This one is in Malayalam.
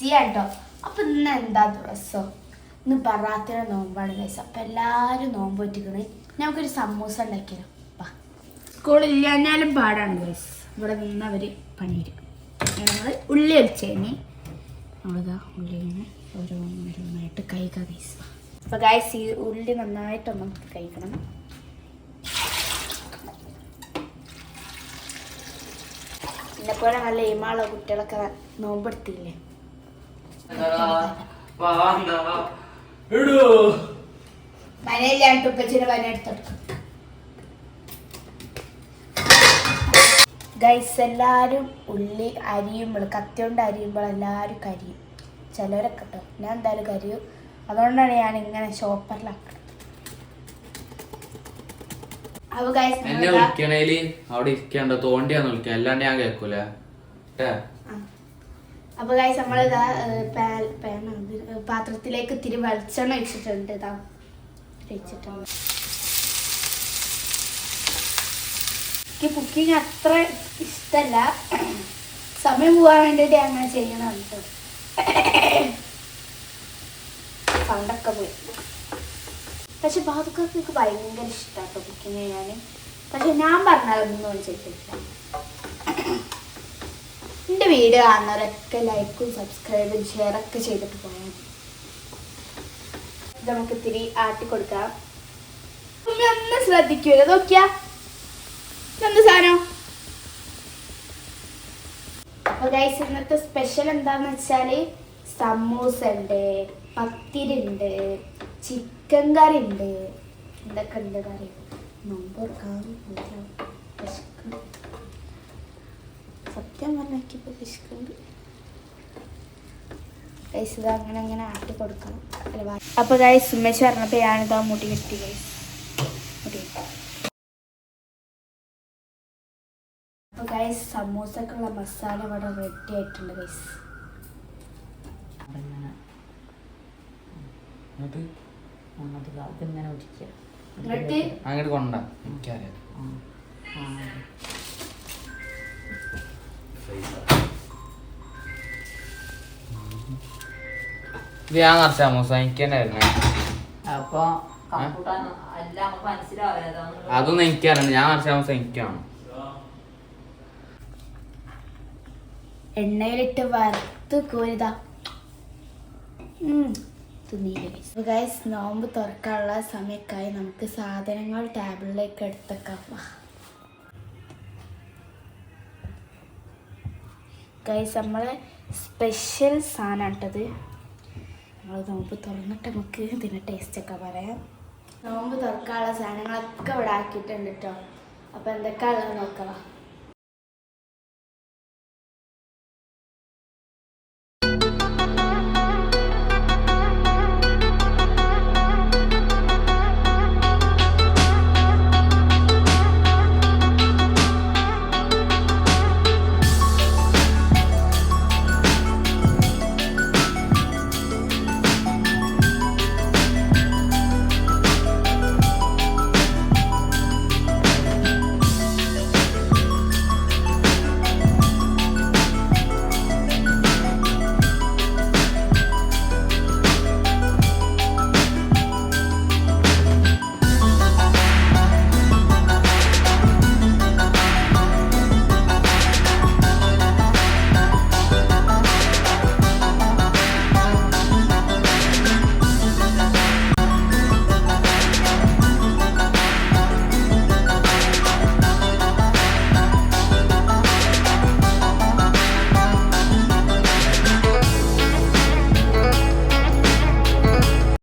ബിസിയാട്ടോ. അപ്പം ഇന്ന് എന്താ ദിവസം? ഇന്ന് ബറാത്തിൻ്റെ നോമ്പാണ് ഗൈസ്. അപ്പം എല്ലാവരും നോമ്പ് പറ്റിക്കണേ. നമുക്കൊരു സമൂസ ഉണ്ടാക്കിയാലോ? സ്കൂളില്ലാഞ്ഞാലും പാടാണ് ഗൈസ്. ഇവിടെ നിന്ന് അവർ പണിയിരിക്കും. ഞങ്ങൾ ഉള്ളി വെച്ചേനെ നമ്മളിതാ ഉള്ളി ഇങ്ങനെ ഓരോന്നായിട്ട് കഴിക്കാം ഗൈസ്. അപ്പോൾ ഗൈസ് ഈ ഉള്ളി നന്നായിട്ടൊന്നും കഴിക്കണം. എന്നെപ്പോലെ നല്ല എയിമുള്ള കുട്ടികളൊക്കെ നോമ്പെടുത്തില്ലേ? മനയില്ലാണ്ട് ഉപ്പച്ചിയുടെ പനി എടുത്തെടുക്കും. ഗൈസ് എല്ലാവരും ഉള്ളി അരിയുമ്പോൾ കത്തിയോണ്ട് അരിയുമ്പോൾ എല്ലാവരും കരിയും. ചിലരൊക്കെ കേട്ടോ, ഞാൻ എന്തായാലും കരിയും. അതുകൊണ്ടാണ് ഞാൻ ഇങ്ങനെ ഷോപ്പറിലാക്കുന്നത്. എന്നെ വിളിക്കണേല് അവിടെ ഇരിക്കണ്ടോ തോണ്ടിയാന്ന് വിളിക്കാം, അല്ലാണ്ട് ഞാൻ കേൾക്കൂല. അപ്പൊ ഗൈസ് നമ്മളിതാ പാത്രത്തിലേക്ക് ഇത്തിരി വെളിച്ചെണ്ണ ഒഴിച്ചിട്ടുണ്ട്. ഇതാ ഒഴിച്ചിട്ടുണ്ട്. എനിക്ക് കുക്കിങ് അത്ര ഇഷ്ടമല്ല, സമയം പോകാൻ വേണ്ടിയിട്ട് അങ്ങനെ ചെയ്യണം കേട്ടോ. സൗണ്ടൊക്കെ പോയി. പക്ഷെ ബാധുക്കാർക്ക് എനിക്ക് ഭയങ്കര ഇഷ്ടമാട്ടോ കുക്കിങ് ചെയ്യാൻ. പക്ഷെ ഞാൻ പറഞ്ഞാലൊന്നും ചെയ്തിട്ടില്ല. എൻ്റെ വീഡിയോ കാണുന്നവരൊക്കെ ലൈക്കും സബ്സ്ക്രൈബും ഷെയറൊക്കെ ചെയ്തിട്ട് പോയാൽ ഇത് നമുക്ക് ഇത്തിരി ആട്ടി കൊടുക്കാം. ഒന്ന് ശ്രദ്ധിക്കൂല, നോക്കിയാ എന്ത് സാധനം. അപ്പൊ ഗൈസ് ഇന്നത്തെ സ്പെഷ്യൽ എന്താന്ന് വെച്ചാല് സമൂസ ഉണ്ട്, പത്തിരി ഉണ്ട്, ചിക്കൻ കറി ഉണ്ട്. എന്തൊക്കെ ഉണ്ട് കറി? നോമ്പ് സത്യം പറഞ്ഞിപ്പോ വിശക്കുണ്ട് ഗൈസ്. ഇത് അങ്ങനെ അങ്ങനെ ആട്ടി കൊടുക്കണം. അപ്പൊ ഗൈസ് ഉമ്മച്ചി പറഞ്ഞപ്പോ ഞാനിതാ മുടി കെട്ടി ഗൈസ്. മുടി അപ്പൊ ഗൈസ് സമൂസക്കുള്ള മസാല ഇവിടെ റെഡി ആയിട്ടുണ്ട് ഗൈസ്. അങ്ങോട്ട് കൊണ്ട എനിക്കറിയാം. ഇത് ഞാൻ നിറച്ച സമൂസ എനിക്ക് തന്നെ ആയിരുന്നേ. അതൊന്നും എനിക്കറിയണ്ട, ഞാൻ നിറച്ച സമൂസ എനിക്കാണ്. എണ്ണയിലിട്ട് വറുത്ത് കോരിതാ ഗൈസ്. നോമ്പ് തുറക്കാനുള്ള സമയക്കായി നമുക്ക് സാധനങ്ങൾ ടേബിളിലേക്ക് എടുത്തേക്കാം. ഗൈസ് നമ്മളെ സ്പെഷ്യൽ സാധനം ഇട്ടത്. നമ്മൾ നോമ്പ് തുറന്നിട്ട് നമുക്ക് ഇതിൻ്റെ ടേസ്റ്റൊക്കെ പറയാം. നോമ്പ് തുറക്കാനുള്ള സാധനങ്ങളൊക്കെ ഇവിടെ ആക്കിയിട്ടുണ്ട് കേട്ടോ. അപ്പോൾ എന്തൊക്കെയാണെന്ന് നോക്കാം.